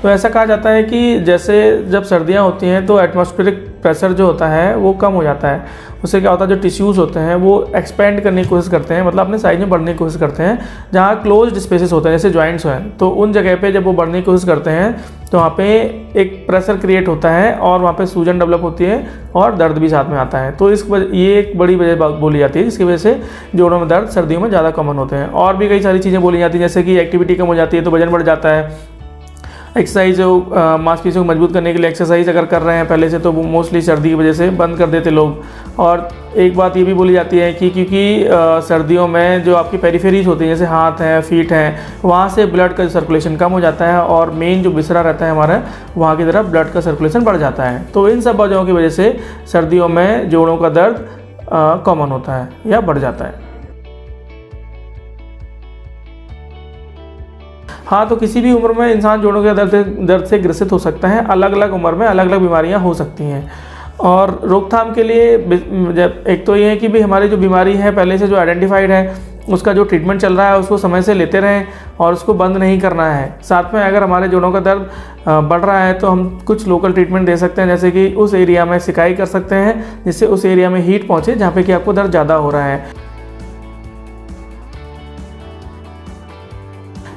तो ऐसा कहा जाता है कि जैसे जब सर्दियाँ होती हैं तो एटमॉस्फेरिक प्रेशर जो होता है वो कम हो जाता है। उससे क्या होता है, जो टिश्यूज़ होते हैं वो एक्सपेंड करने की कोशिश करते हैं, मतलब अपने साइज में बढ़ने की कोशिश करते हैं। जहाँ क्लोज्ड स्पेसेस होते हैं जैसे जॉइंट्स हैं, तो उन जगह पे जब वो बढ़ने की कोशिश करते हैं तो वहाँ पे एक प्रेशर क्रिएट होता है और वहाँ पे सूजन डेवलप होती है और दर्द भी साथ में आता है। तो ये एक बड़ी वजह बोली जाती है जिसकी वजह से जोड़ों में दर्द सर्दियों में ज़्यादा कॉमन होते हैं। और भी कई सारी चीज़ें बोली जाती हैं, जैसे कि एक्टिविटी कम हो जाती है तो वजन बढ़ जाता है। एक्सरसाइज जो मांसपेशियों को मजबूत करने के लिए एक्सरसाइज अगर कर रहे हैं पहले से, तो वो मोस्टली सर्दी की वजह से बंद कर देते लोग। और एक बात ये भी बोली जाती है कि क्योंकि सर्दियों में जो आपकी पेरिफेरीज होती हैं जैसे हाथ हैं, फीट हैं, वहाँ से ब्लड का सर्कुलेशन कम हो जाता है और मेन जो बिसरा रहता है हमारा, वहाँ की तरफ ब्लड का सर्कुलेशन बढ़ जाता है। तो इन सब वजहों की वजह से सर्दियों में जोड़ों का दर्द कॉमन होता है या बढ़ जाता है। हाँ, तो किसी भी उम्र में इंसान जोड़ों के दर्द से ग्रसित हो सकता है। अलग अलग उम्र में अलग अलग बीमारियां हो सकती हैं। और रोकथाम के लिए एक तो ये है कि भाई हमारी जो बीमारी है पहले से जो आइडेंटिफाइड है उसका जो ट्रीटमेंट चल रहा है उसको समय से लेते रहें और उसको बंद नहीं करना है। साथ में अगर हमारे जोड़ों का दर्द बढ़ रहा है तो हम कुछ लोकल ट्रीटमेंट दे सकते हैं, जैसे कि उस एरिया में सिकाई कर सकते हैं जिससे उस एरिया में हीट पहुँचे जहाँ पे कि आपको दर्द ज़्यादा हो रहा है।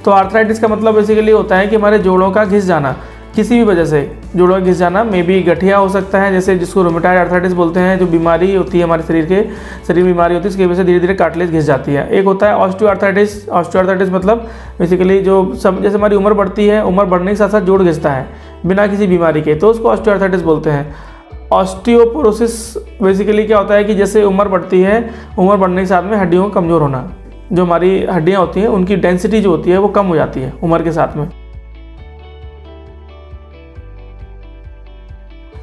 तो आर्थराइटिस का मतलब बेसिकली होता है कि हमारे जोड़ों का घिस जाना, किसी भी वजह से जोड़ों का घिस जाना। मे बी गठिया हो सकता है, जैसे जिसको रोमेटॉइड आर्थराइटिस बोलते हैं, जो बीमारी होती है हमारे शरीर बीमारी होती है, इसकी वजह से धीरे धीरे कार्टिलेज घिस जाती है। एक होता है ऑस्टियोआर्थराइटिस। ऑस्टियोआर्थराइटिस मतलब बेसिकली जो जैसे हमारी उम्र बढ़ती है, उम्र बढ़ने के साथ साथ जोड़ घिसता है बिना किसी बीमारी के, तो उसको ऑस्टियोआर्थराइटिस बोलते हैं। ऑस्टियोपोरोसिस बेसिकली क्या होता है कि जैसे उम्र बढ़ती है, उम्र बढ़ने के साथ में हड्डियों का कमज़ोर होना, जो हमारी हड्डियां होती हैं उनकी डेंसिटी जो होती है वो कम हो जाती है उम्र के साथ में।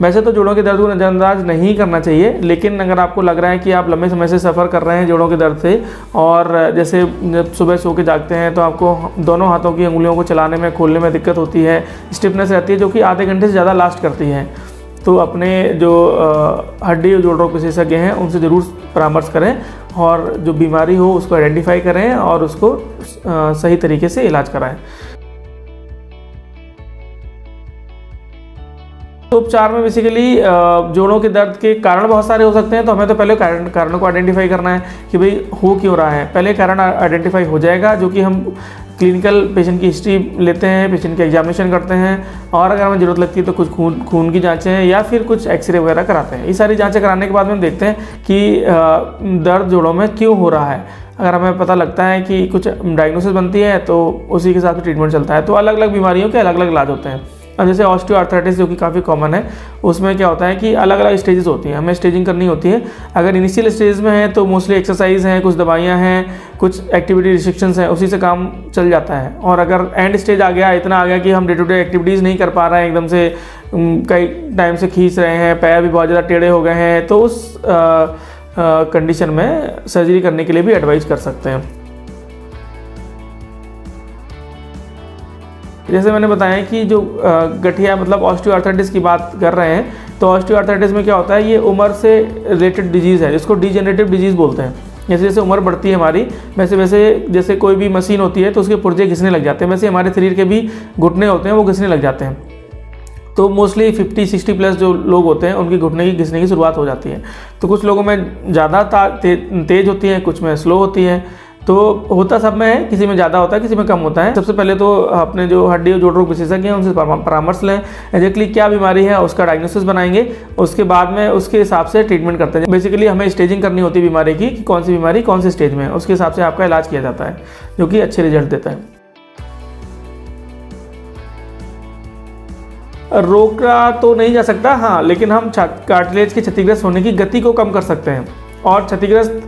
वैसे तो जोड़ों के दर्द को नज़रअंदाज नहीं करना चाहिए, लेकिन अगर आपको लग रहा है कि आप लंबे समय से सफ़र कर रहे हैं जोड़ों के दर्द से, और जैसे जब सुबह सो के जागते हैं तो आपको दोनों हाथों की अंगुलियों को चलाने में, खोलने में दिक्कत होती है, स्टिफनेस रहती है जो कि आधे घंटे से ज़्यादा लास्ट करती है, तो अपने जो हड्डी और जोड़ रोग विशेषज्ञ हैं उनसे ज़रूर परामर्श करें और जो बीमारी हो उसको आइडेंटिफाई करें और उसको सही तरीके से इलाज कराएं। तो उपचार में बेसिकली जोड़ों के दर्द के कारण बहुत सारे हो सकते हैं, तो हमें तो पहले कारणों को आइडेंटिफाई करना है कि भाई हो क्यों रहा है। पहले कारण आइडेंटिफाई हो जाएगा, जो कि हम क्लिनिकल पेशेंट की हिस्ट्री लेते हैं, पेशेंट की एग्जामिनेशन करते हैं, और अगर हमें ज़रूरत लगती है तो कुछ खून की जांचें या फिर कुछ एक्सरे वगैरह कराते हैं। ये सारी जांचें कराने के बाद में हम देखते हैं कि दर्द जोड़ों में क्यों हो रहा है। अगर हमें पता लगता है कि कुछ डायग्नोसिस बनती है तो उसी के हिसाब से ट्रीटमेंट चलता है। तो अलग अलग बीमारियों के अलग अलग इलाज होते हैं। अब जैसे ऑस्टियोआर्थराइटिस जो कि काफ़ी कॉमन है, उसमें क्या होता है कि अलग अलग स्टेजेस होती हैं, हमें स्टेजिंग करनी होती है। अगर इनिशियल स्टेज में है तो मोस्टली एक्सरसाइज हैं, कुछ दवाइयाँ हैं, कुछ एक्टिविटी रिस्ट्रिक्शंस हैं, उसी से काम चल जाता है। और अगर एंड स्टेज आ गया, इतना आ गया कि हम डे टू डे एक्टिविटीज़ नहीं कर पा रहे हैं, एकदम से कई टाइम से खींच रहे हैं, पैर भी बहुत ज़्यादा टेढ़े हो गए हैं, तो उस कंडीशन में सर्जरी करने के लिए भी एडवाइज कर सकते हैं। जैसे मैंने बताया कि जो गठिया मतलब ऑस्टियोआर्थराइटिस की बात कर रहे हैं, तो ऑस्टियोआर्थराइटिस में क्या होता है, ये उम्र से रिलेटेड डिजीज़ है, जिसको डिजेनरेटिव डिजीज़ बोलते हैं। जैसे जैसे उम्र बढ़ती है हमारी, वैसे वैसे जैसे कोई भी मशीन होती है तो उसके पुर्जे घिसने लग जाते हैं, वैसे हमारे शरीर के भी घुटने होते हैं वो घिसने लग जाते हैं। तो मोस्टली 50-60 प्लस जो लोग होते हैं उनकी घुटने की घिसने की शुरुआत हो जाती है। तो कुछ लोगों में ज़्यादा तेज़ होती है, कुछ में स्लो होती है। तो होता सब में है, किसी में ज़्यादा होता है, किसी में कम होता है। सबसे पहले तो अपने जो हड्डी और जोड़ रोग विशेषज्ञ हैं उनसे परामर्श लें, एग्जैक्टली क्या बीमारी है उसका डायग्नोसिस बनाएंगे, उसके बाद में उसके हिसाब से ट्रीटमेंट करते हैं। बेसिकली हमें स्टेजिंग करनी होती है बीमारी की, कि कौन सी बीमारी कौन से स्टेज में है, उसके हिसाब से आपका इलाज किया जाता है, जो कि अच्छे रिजल्ट देता है। रोका तो नहीं जा सकता, हाँ, लेकिन हम कार्टिलेज के क्षतिग्रस्त होने की गति को कम कर सकते हैं। और क्षतिग्रस्त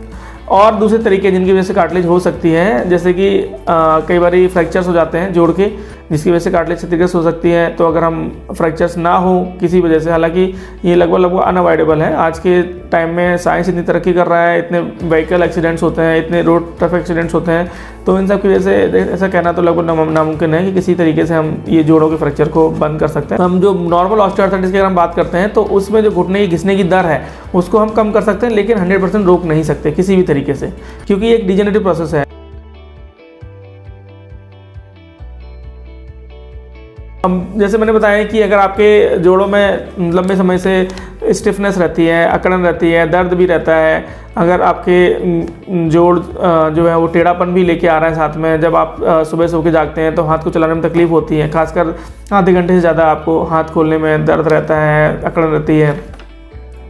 और दूसरे तरीके जिनकी वजह से कार्टिलेज हो सकती है, जैसे कि कई बार फ्रैक्चर्स हो जाते हैं जोड़ के, जिसकी वजह से कार्टिलेज क्षतिग्रस्त हो सकती है। तो अगर हम फ्रैक्चर्स ना हो किसी वजह से, हालांकि ये लगभग अनअवॉइडेबल है, आज के टाइम में साइंस इतनी तरक्की कर रहा है, इतने व्हीकल एक्सीडेंट्स होते हैं, इतने रोड ट्रैफिक एक्सीडेंट्स होते हैं, तो इन सब की वजह से ऐसा कहना तो लगभग नामुमकिन है कि किसी तरीके से हम ये जोड़ों के फ्रैक्चर को बंद कर सकते हैं। हम जो नॉर्मल ऑस्टियोआर्थराइटिस की अगर हम बात करते हैं तो उसमें जो घुटने की घिसने की दर है उसको हम कम कर सकते हैं, लेकिन 100% रोक नहीं सकते किसी भी तरीके से, क्योंकि ये एक डिजेनरेटिव प्रोसेस है। जैसे मैंने बताया कि अगर आपके जोड़ों में लंबे समय से स्टिफनेस रहती है, अकड़न रहती है, दर्द भी रहता है, अगर आपके जोड़ जो है वो टेढ़ापन भी लेके आ रहा है साथ में, जब आप सुबह सो के जागते हैं तो हाथ को चलाने में तकलीफ होती है, खासकर आधे घंटे से ज़्यादा आपको हाथ खोलने में दर्द रहता है, अकड़न रहती है,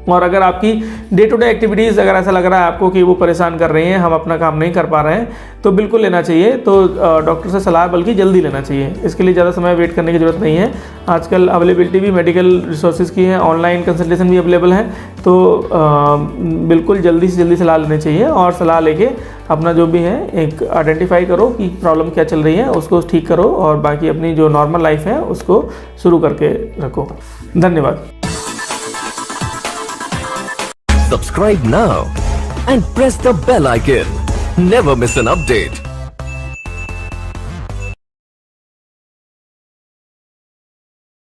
और अगर आपकी डे टू डे एक्टिविटीज़ अगर ऐसा लग रहा है आपको कि वो परेशान कर रही हैं, हम अपना काम नहीं कर पा रहे हैं, तो बिल्कुल लेना चाहिए। तो डॉक्टर से सलाह बल्कि जल्दी लेना चाहिए। इसके लिए ज़्यादा समय वेट करने की ज़रूरत नहीं है। आजकल अवेलेबिलिटी भी मेडिकल रिसोर्सेज की है, ऑनलाइन कंसल्टेशन भी अवेलेबल है, तो बिल्कुल जल्दी से जल्दी सलाह लेनी चाहिए और सलाह लेके अपना जो भी है एक आइडेंटिफाई करो कि प्रॉब्लम क्या चल रही है, उसको ठीक करो और बाकी अपनी जो नॉर्मल लाइफ है उसको शुरू करके रखो। धन्यवाद। Subscribe now and press the bell icon. Never miss an update.